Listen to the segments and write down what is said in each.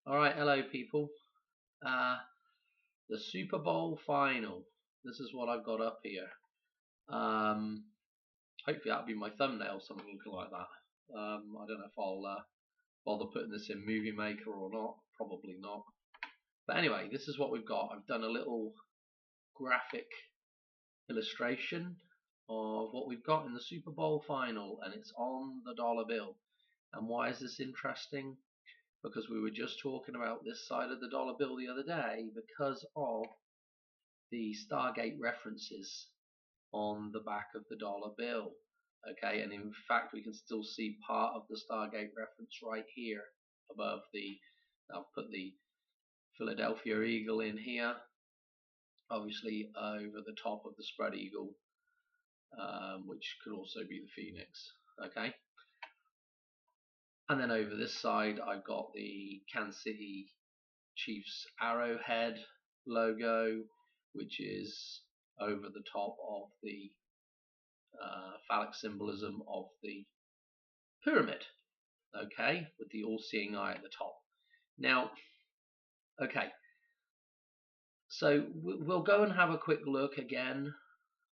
All right, hello people. Uh, the Super Bowl final. This is what I've got up here. Um, Hopefully that'll be my thumbnail, something looking like that. I don't know if I'll bother putting this in Movie Maker or not. Probably not. But anyway, this is what we've got. I've done a little graphic illustration of what we've got in the Super Bowl final, and it's on the dollar bill. And why is this interesting? Because we were just talking about this side of the dollar bill the other day because of the Stargate references on the back of the dollar bill. Okay, and in fact, we can still see part of the Stargate reference right here above the. I'll put the Philadelphia Eagle in here, obviously over the top of the spread eagle, which could also be the Phoenix. Okay, and then over this side, I've got the Kansas City Chiefs arrowhead logo, which is over the top of the phallic symbolism of the pyramid, okay, with the all-seeing eye at the top. Now, okay, so we'll go and have a quick look again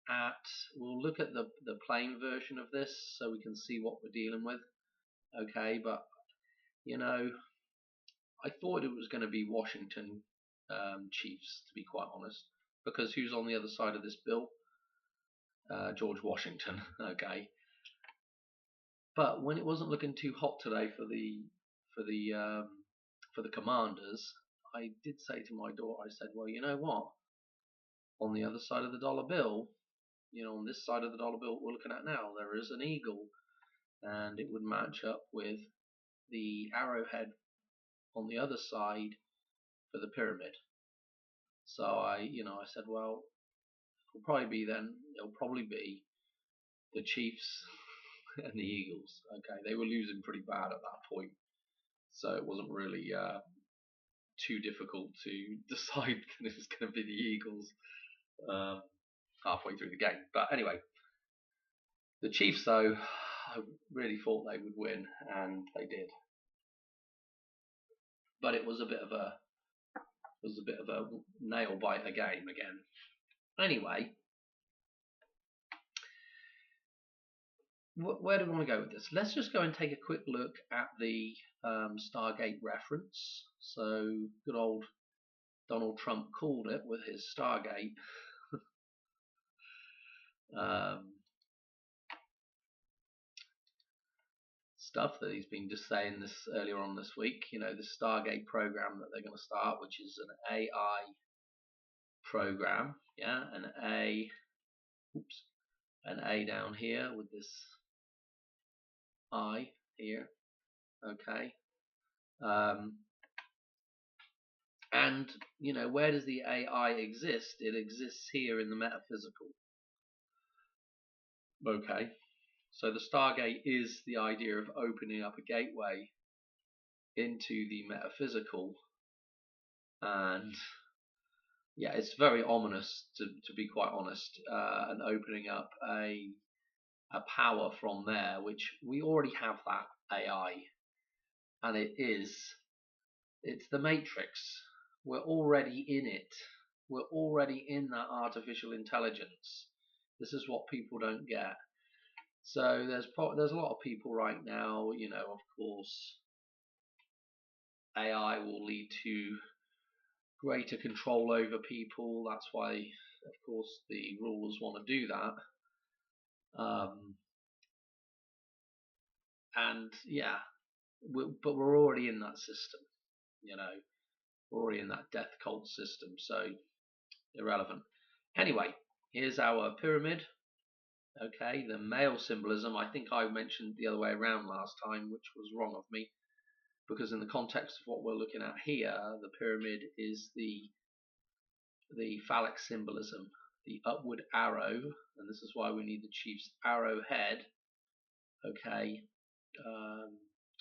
at, we'll look at the plain version of this so we can see what we're dealing with, okay, but, you know, I thought it was going to be Washington Chiefs, to be quite honest, because who's on the other side of this bill? George Washington, okay. But when it wasn't looking too hot today for the Commanders, I did say to my daughter, I said, well, you know what? On the other side of the dollar bill, you know, on this side of the dollar bill we're looking at now, there is an eagle, and it would match up with the arrowhead on the other side for the pyramid. So I said, well, it'll probably be the Chiefs and the Eagles. Okay, they were losing pretty bad at that point, so it wasn't really too difficult to decide if it's going to be the Eagles halfway through the game. But anyway, the Chiefs, though, I really thought they would win, and they did. But it was a bit of a nail biter game again. Anyway, where do we want to go with this? Let's just go and take a quick look at the Stargate reference. So good old Donald Trump called it with his Stargate. Stuff that he's been just saying this earlier on this week. You know, the Stargate program that they're going to start, which is an AI program. Yeah, an A down here with this I here. Okay. And, you know, where does the AI exist? It exists here in the metaphysical. Okay. So the Stargate is the idea of opening up a gateway into the metaphysical. And, yeah, it's very ominous, to be quite honest, and opening up a power from there, which we already have that AI. And it's the Matrix. We're already in it. We're already in that artificial intelligence. This is what people don't get. So there's a lot of people right now, you know, of course, AI will lead to greater control over people. That's why, of course, the rulers want to do that. And yeah, but we're already in that system, you know. We're already in that death cult system, so irrelevant. Anyway, here's our pyramid. Okay, the male symbolism, I think I mentioned the other way around last time, which was wrong of me, because in the context of what we're looking at here, the pyramid is the phallic symbolism, the upward arrow, and this is why we need the chief's arrowhead, okay,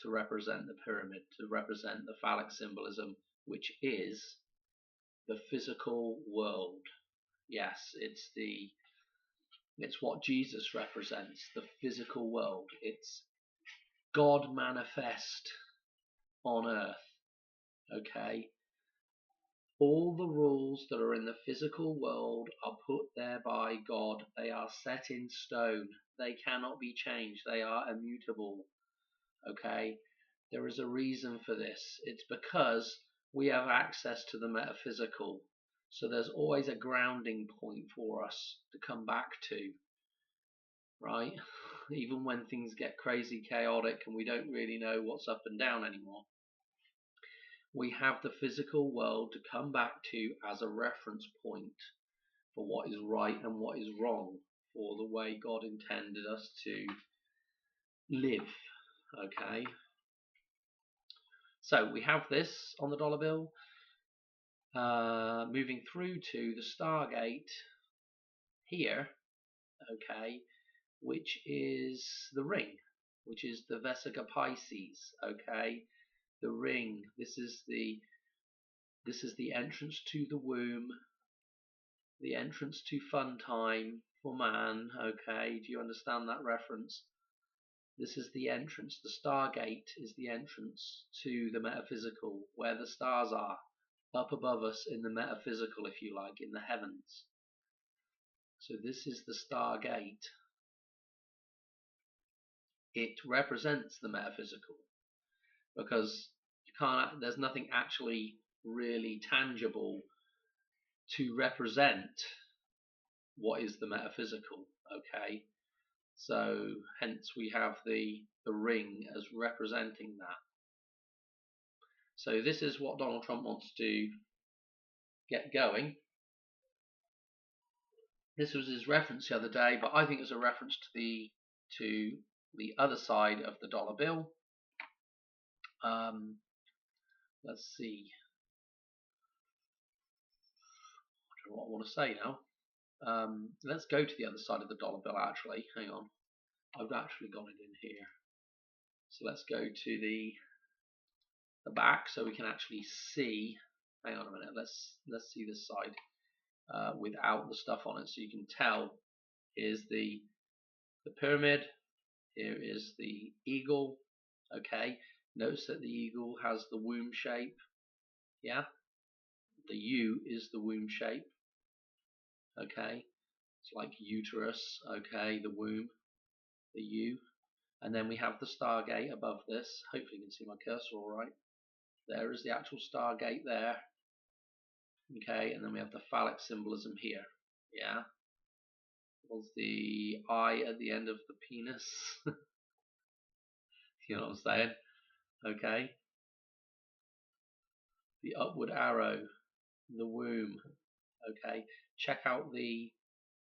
to represent the pyramid, to represent the phallic symbolism, which is the physical world. Yes, it's what Jesus represents, the physical world. It's God manifest on earth. Okay, all the rules that are in the physical world are put there by God. They are set in stone. They cannot be changed. They are immutable. Okay, there is a reason for this. It's because we have access to the metaphysical. So there's always a grounding point for us to come back to, right? Even when things get crazy chaotic and we don't really know what's up and down anymore, we have the physical world to come back to as a reference point for what is right and what is wrong, for the way God intended us to live. Okay, so we have this on the dollar bill. Moving through to the Stargate here, okay, which is the ring, which is the Vesica Pisces, okay, the ring. This is the entrance to the womb, the entrance to fun time for man. Okay, do you understand that reference? This is the entrance. The Stargate is the entrance to the metaphysical, where the stars are, up above us in the metaphysical, if you like, in the heavens. So this is the Stargate. It represents the metaphysical because there's nothing actually really tangible to represent what is the metaphysical. Okay, so hence we have the ring as representing that. So this is what Donald Trump wants to get going. This was his reference the other day, but I think it's a reference to the other side of the dollar bill. Let's see. I don't know what I want to say now. Let's go to the other side of the dollar bill. Actually, hang on. I've actually got it in here. So let's go to the back so we can actually see. Hang on a minute. Let's see this side without the stuff on it, so you can tell. Here's the pyramid. Here is the eagle. Okay. Notice that the eagle has the womb shape. Yeah. The U is the womb shape. Okay. It's like uterus. Okay. The womb. The U. And then we have the Stargate above this. Hopefully you can see my cursor all right. There is the actual Stargate there. Okay, and then we have the phallic symbolism here. Yeah. Was the eye at the end of the penis? You know what I'm saying? Okay. The upward arrow, the womb. Okay. Check out the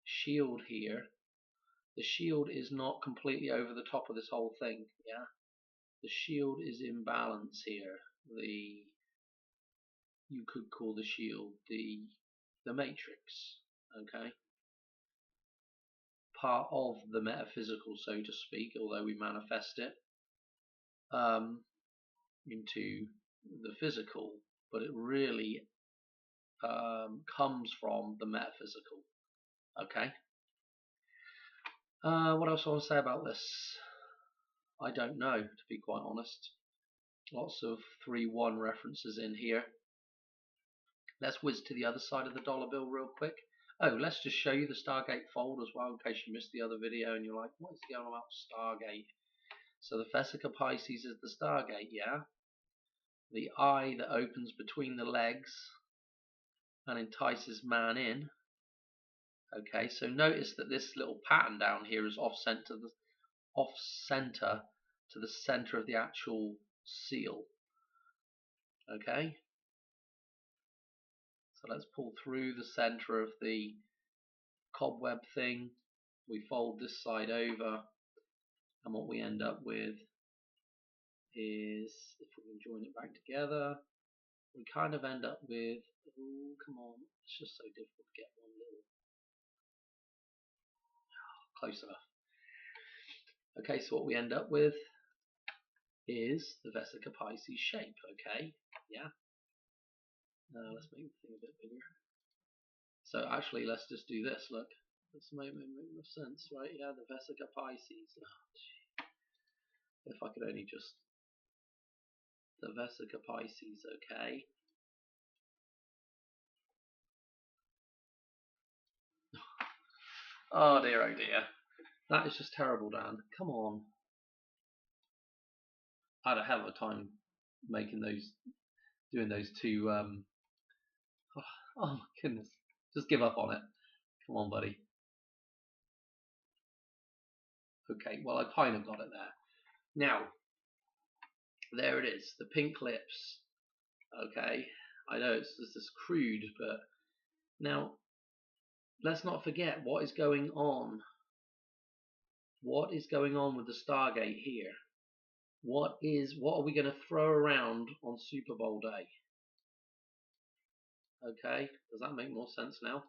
shield here. The shield is not completely over the top of this whole thing. Yeah. The shield is in balance here. You could call the shield the matrix. Okay. Part of the metaphysical, so to speak, although we manifest it into the physical, but it really comes from the metaphysical. Okay. What else I want to say about this? I don't know, to be quite honest. Lots of 3-1 references in here. Let's whiz to the other side of the dollar bill real quick. Oh, let's just show you the Stargate fold as well, in case you missed the other video and you're like, what is going on about Stargate? So the Vesica Pisces is the Stargate, yeah? The eye that opens between the legs and entices man in. Okay, so notice that this little pattern down here is off center to the center of the actual seal. Okay, so let's pull through the center of the cobweb thing. We fold this side over, and what we end up with is, if we can join it back together, we kind of end up with, oh, come on, it's just so difficult to get one little, close enough. Okay, so what we end up with is the Vesica Pisces shape, okay, yeah. Let's make the thing a bit bigger. So actually, let's just do this, look. This may make more sense, right? Yeah, the Vesica Pisces. Oh, if I could only just The Vesica Pisces, okay. Oh dear, oh dear. That is just terrible, Dan. Come on. I had a hell of a time doing those two. Oh my goodness. Just give up on it. Come on, buddy. Okay, well, I kind of got it there. Now, there it is, the pink lips. Okay, I know it's just crude, but now let's not forget what is going on. What is going on with the Stargate here? What are we going to throw around on Super Bowl day? Okay, does that make more sense now?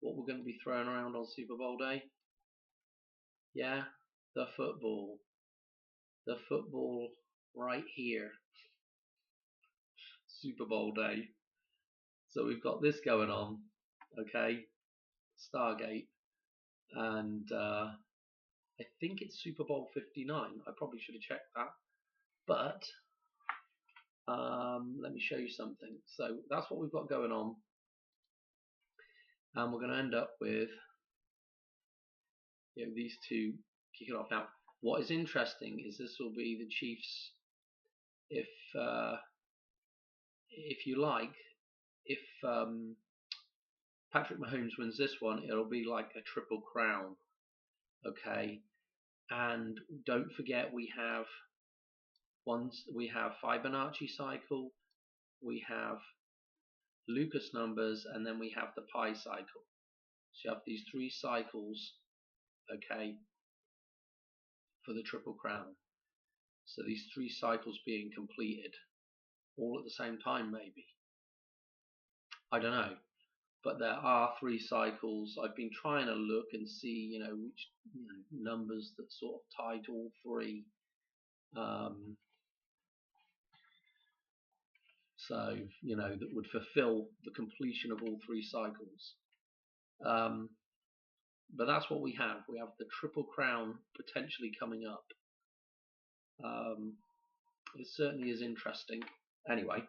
What we're going to be throwing around on Super Bowl day? Yeah, the football. The football right here. Super Bowl day. So we've got this going on, okay, Stargate, and I think it's Super Bowl 59. I probably should have checked that, but let me show you something. So that's what we've got going on, and we're going to end up with these two kicking off. Now, what is interesting is this will be the Chiefs, if you like, if Patrick Mahomes wins this one, it'll be like a triple crown, okay. And don't forget, we have Fibonacci cycle, we have Lucas numbers, and then we have the pi cycle. So you have these three cycles, okay, for the triple crown. So these three cycles being completed all at the same time, maybe. I don't know. But there are three cycles. I've been trying to look and see, which numbers that sort of tie to all three. So, that would fulfill the completion of all three cycles. But that's what we have. We have the Triple Crown potentially coming up. It certainly is interesting. Anyway,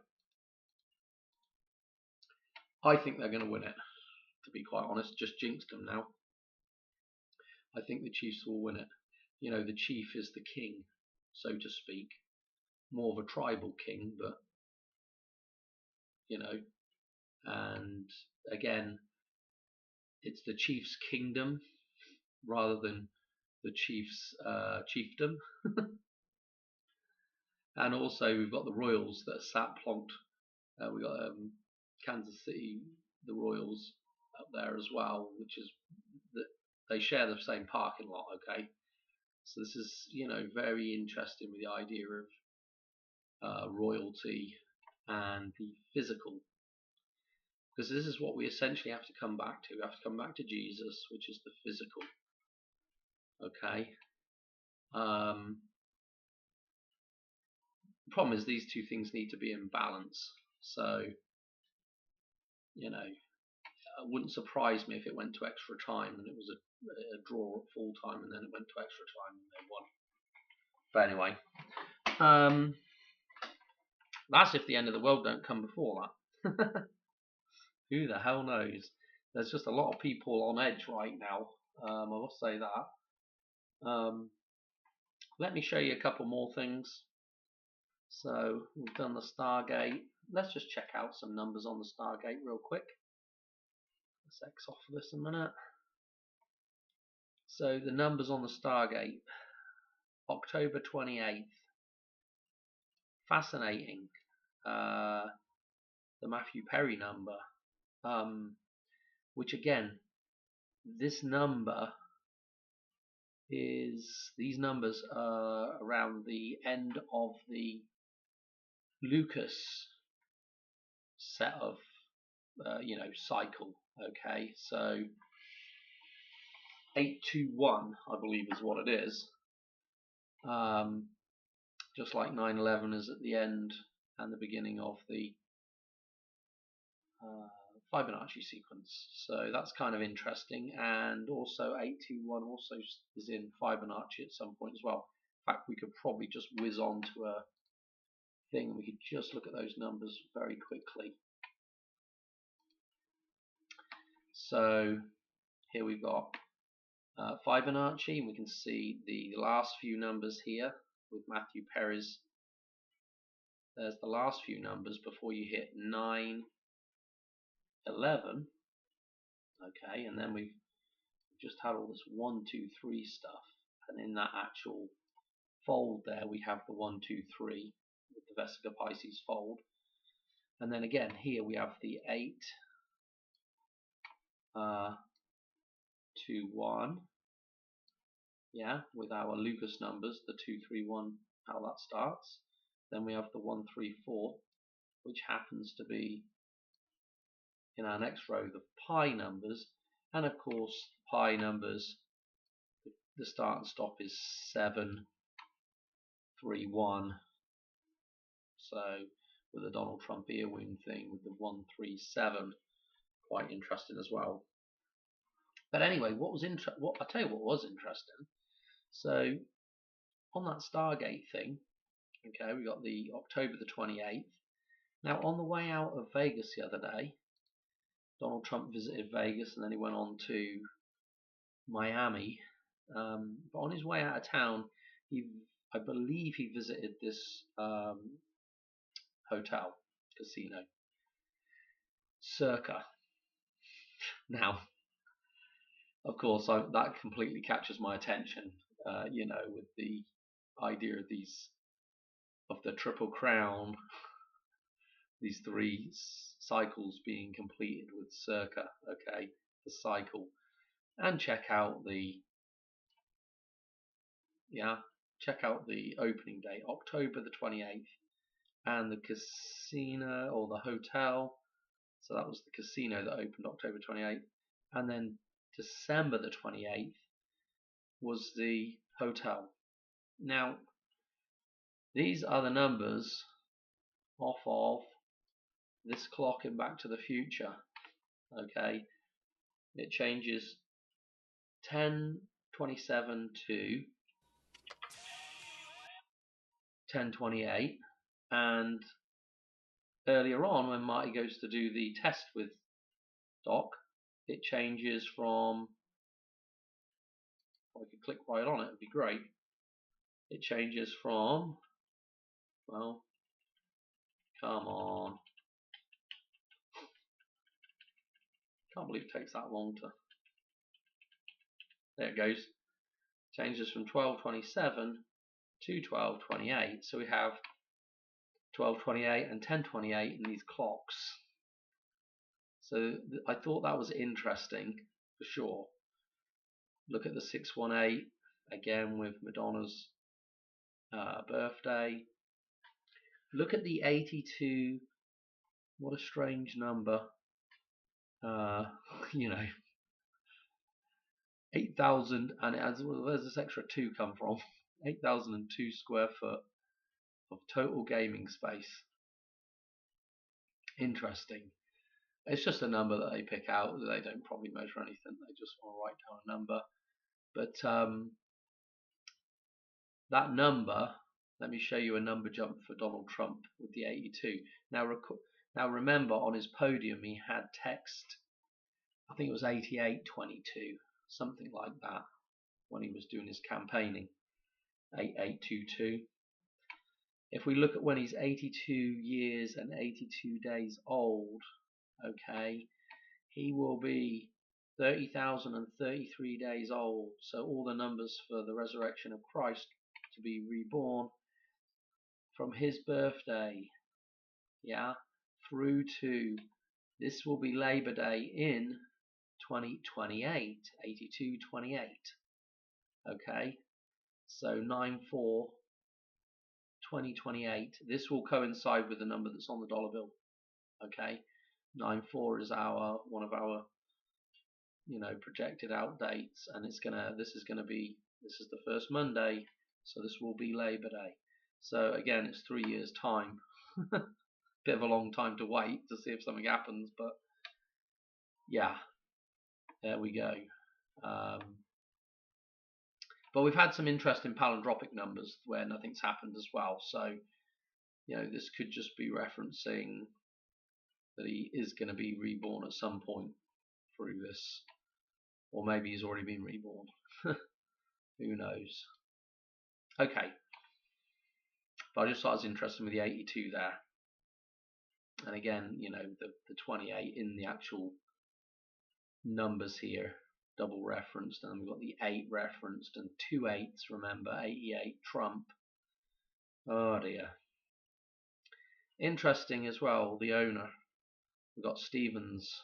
I think they're going to win it, to be quite honest. Just jinxed them now. I think the Chiefs will win it. The chief is the king, so to speak. More of a tribal king, but, and again, it's the chief's kingdom rather than the chief's chiefdom. And also we've got the Royals that are sat plonked. We've got Kansas City, the Royals up there as well, which is that they share the same parking lot. Okay, so this is very interesting with the idea of royalty and the physical, because this is what we essentially have to come back to. We have to come back to Jesus, which is the physical. Okay. The problem is these two things need to be in balance. So, it wouldn't surprise me if it went to extra time and it was a draw at full time and then it went to extra time and they won. But anyway, that's if the end of the world don't come before that. Who the hell knows? There's just a lot of people on edge right now. I must say that. Let me show you a couple more things. So we've done the Stargate. Let's just check out some numbers on the Stargate real quick. Let's X off of this a minute. So the numbers on the Stargate. October 28th. Fascinating. The Matthew Perry number. Which again, these numbers are around the end of the Lucas set of cycle. Okay, so 821 I believe is what it is. Just like 9/11 is at the end and the beginning of the Fibonacci sequence. So that's kind of interesting, and also 821 also is in Fibonacci at some point as well. In fact, we could probably just whiz on to thing. We could just look at those numbers very quickly. So here we've got Fibonacci, and we can see the last few numbers here with Matthew Perry's. There's the last few numbers before you hit 9, 11. Okay, and then we've just had all this 1, 2, 3 stuff, and in that actual fold there we have the 1, 2, 3 with the Vesica Pisces fold, and then again here we have the 8, 2, 1, yeah, with our Lucas numbers, the 2, 3, 1, how that starts. Then we have the 1, 3, 4, which happens to be in our next row the pi numbers, and of course pi numbers, the start and stop is 7, 3, 1. So with the Donald Trump earwing thing with the 1, 3, 7, quite interesting as well. But anyway, I tell you what was interesting. So on that Stargate thing, okay, we got the October the 28th. Now on the way out of Vegas the other day, Donald Trump visited Vegas and then he went on to Miami. But on his way out of town, I believe he visited this hotel, casino, Circa. Now, of course, that completely captures my attention, with the idea of the Triple Crown, these 3 cycles being completed with Circa, okay, the cycle. And check out the opening date, October the 28th, and the casino or the hotel. So that was the casino that opened October 28th, and then December the 28th was the hotel. Now, these are the numbers off of this clock in Back to the Future. Okay, it changes 10:27 to 10:28, and earlier on when Marty goes to do the test with Doc, it changes from, if I could click right on it, it'd be great. It changes from, well, come on, can't believe it takes that long to, there it goes, changes from 12:27 to 12:28, so we have 12:28 and 10:28 in these clocks. So I thought that was interesting for sure. Look at the 618 again with Madonna's birthday. Look at the 82. What a strange number. 8,000, and it has, well, where's this extra 2 come from? 8,002 square foot of total gaming space. Interesting. It's just a number that they pick out. They don't probably measure anything. They just want to write down a number. But that number, let me show you a number jump for Donald Trump with the 82. Now remember, on his podium he had text, I think it was 8822, something like that, when he was doing his campaigning, 8822. If we look at when he's 82 years and 82 days old, okay, he will be 30,033 days old. So all the numbers for the resurrection of Christ to be reborn from his birthday, yeah, through to this will be Labor Day in 2028, 8228. Okay, so 9/4 2028. This will coincide with the number that's on the dollar bill. Okay, 9/4 is one of our projected out dates, and this is the first Monday, so this will be Labor Day. So again, it's 3 years time. Bit of a long time to wait to see if something happens, but yeah, there we go. But we've had some interesting palindromic numbers where nothing's happened as well. So this could just be referencing that he is going to be reborn at some point through this, or maybe he's already been reborn. Who knows? Okay, but I just thought it was interesting with the 82 there, and again, the 28 in the actual numbers here, double referenced, and we've got the 8 referenced, and 2 8s. Remember, 88 Trump. Oh dear. Interesting as well. The owner. We've got Stevens,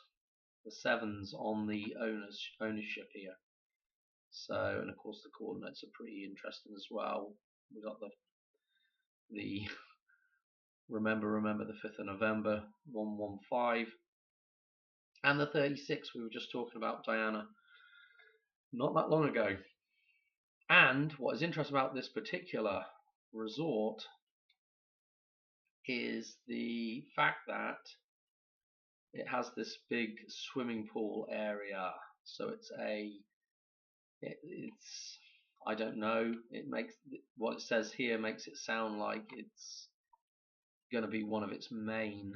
the 7s on the ownership here. So, and of course the coordinates are pretty interesting as well. We've got the remember the 5th of November 115, and the 36 we were just talking about, Diana, not that long ago. And what is interesting about this particular resort is the fact that it has this big swimming pool area. So it's I don't know, it makes what it says here makes it sound like it's going to be one of its main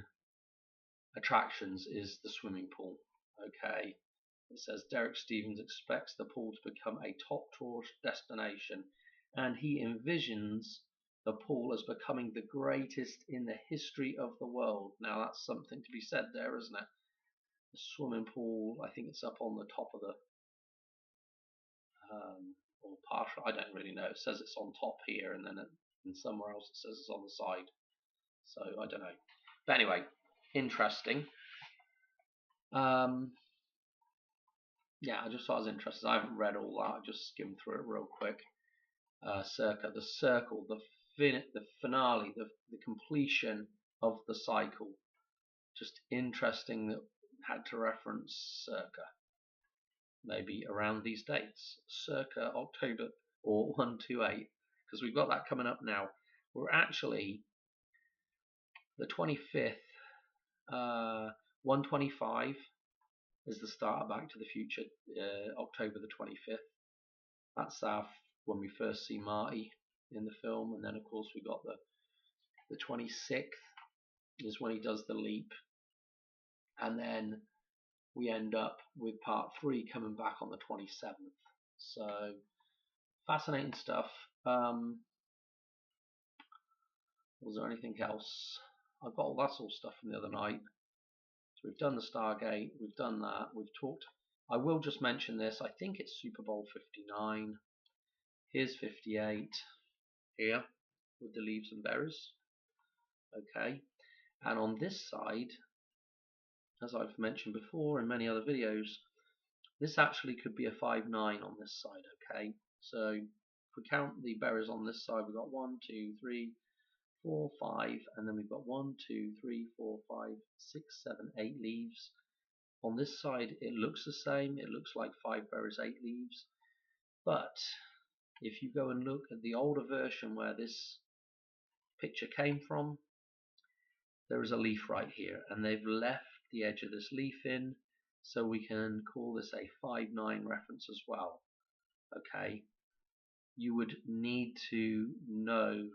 attractions is the swimming pool. Okay, it says Derek Stevens expects the pool to become a top tourist destination, and he envisions the pool as becoming the greatest in the history of the world. Now that's something to be said there, isn't it? The swimming pool, I think it's up on the top of the or partial, I don't really know. It says it's on top here, and then and somewhere else it says it's on the side. So I don't know. But anyway, interesting. Yeah, I just thought it was interesting. I haven't read all that. I just skimmed through it real quick. Circa the circle, the finale, the completion of the cycle. Just interesting that had to reference circa. Maybe around these dates, circa October or 128, because we've got that coming up now. We're actually the 25th, 125 is the start of Back to the Future, October the 25th. That's when we first see Marty in the film, and then of course we got the 26th is when he does the leap, and then we end up with part 3 coming back on the 27th. So fascinating stuff. Was there anything else? I've got all that sort of stuff from the other night. So we've done the Stargate, we've done that, we've talked. I will just mention this. I think it's Super Bowl 59. Here's 58 here with the leaves and berries. Okay, and on this side, as I've mentioned before in many other videos, this actually could be a 5-9 on this side. Okay, so if we count the berries on this side, we've got 1, 2, 3, 4, 5, and then we've got 1, 2, 3, 4, 5, 6, 7, 8 leaves. On this side, it looks the same. It looks like 5 berries, 8 leaves. But if you go and look at the older version where this picture came from, there is a leaf right here, and they've left the edge of this leaf in, so we can call this a 5-9 reference as well. Okay, you would need to know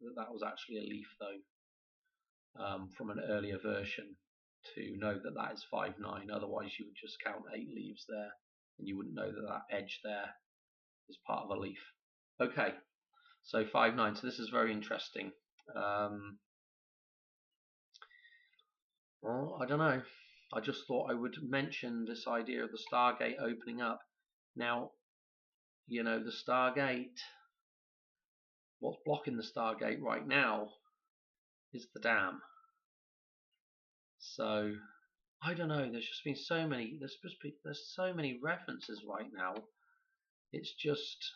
that that was actually a leaf though, from an earlier version, to know that that is 5-9. Otherwise you would just count 8 leaves there, and you wouldn't know that that edge there is part of a leaf. Okay, so 5-9. So this is very interesting. Well, I don't know. I just thought I would mention this idea of the Stargate opening up. Now, the Stargate, what's blocking the Stargate right now is the dam. So, I don't know. There's just been so many. There's so many references right now. It's just,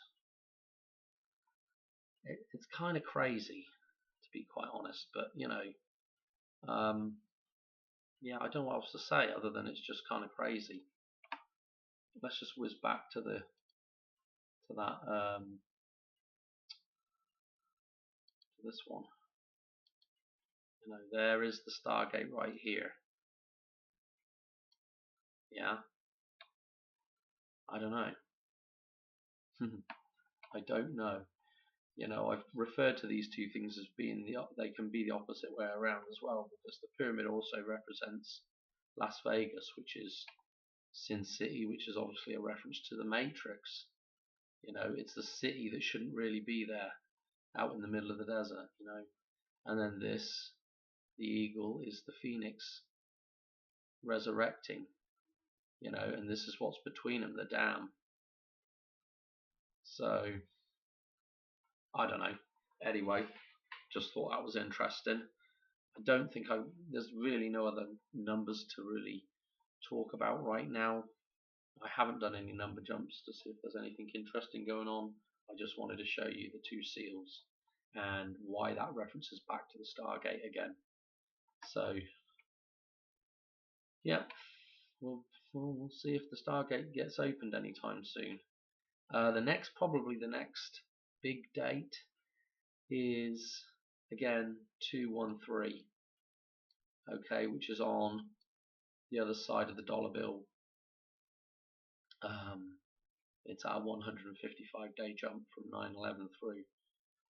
it's kind of crazy, to be quite honest. But yeah, I don't know what else to say other than it's just kind of crazy. Let's just whiz back to that. This one. There is the Stargate right here. Yeah. I don't know. I don't know. You know, I've referred to these two things as being they can be the opposite way around as well, because the pyramid also represents Las Vegas, which is Sin City, which is obviously a reference to the Matrix. You know, it's the city that shouldn't really be there, out in the middle of the desert. You know, and then this, the eagle, is the phoenix resurrecting. You know, and this is what's between them, the dam. So I don't know. Anyway, just thought that was interesting. I don't think there's really no other numbers to really talk about right now. I haven't done any number jumps to see if there's anything interesting going on. I just wanted to show you the two seals and why that references back to the Stargate again. So yeah, we'll see if the Stargate gets opened anytime soon. Probably the next big date is again 213. Okay, which is on the other side of the dollar bill. It's our 155-day jump from 9/11 through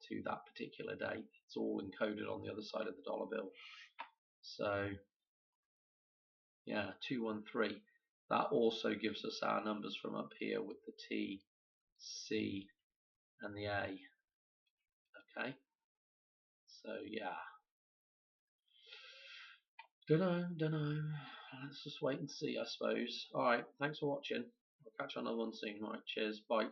to that particular date. It's all encoded on the other side of the dollar bill. So yeah, 213. That also gives us our numbers from up here with the T, C, and the A. Okay, so yeah, dunno. Let's just wait and see, I suppose. All right, thanks for watching. I'll catch you on another one soon. All right, cheers, bye.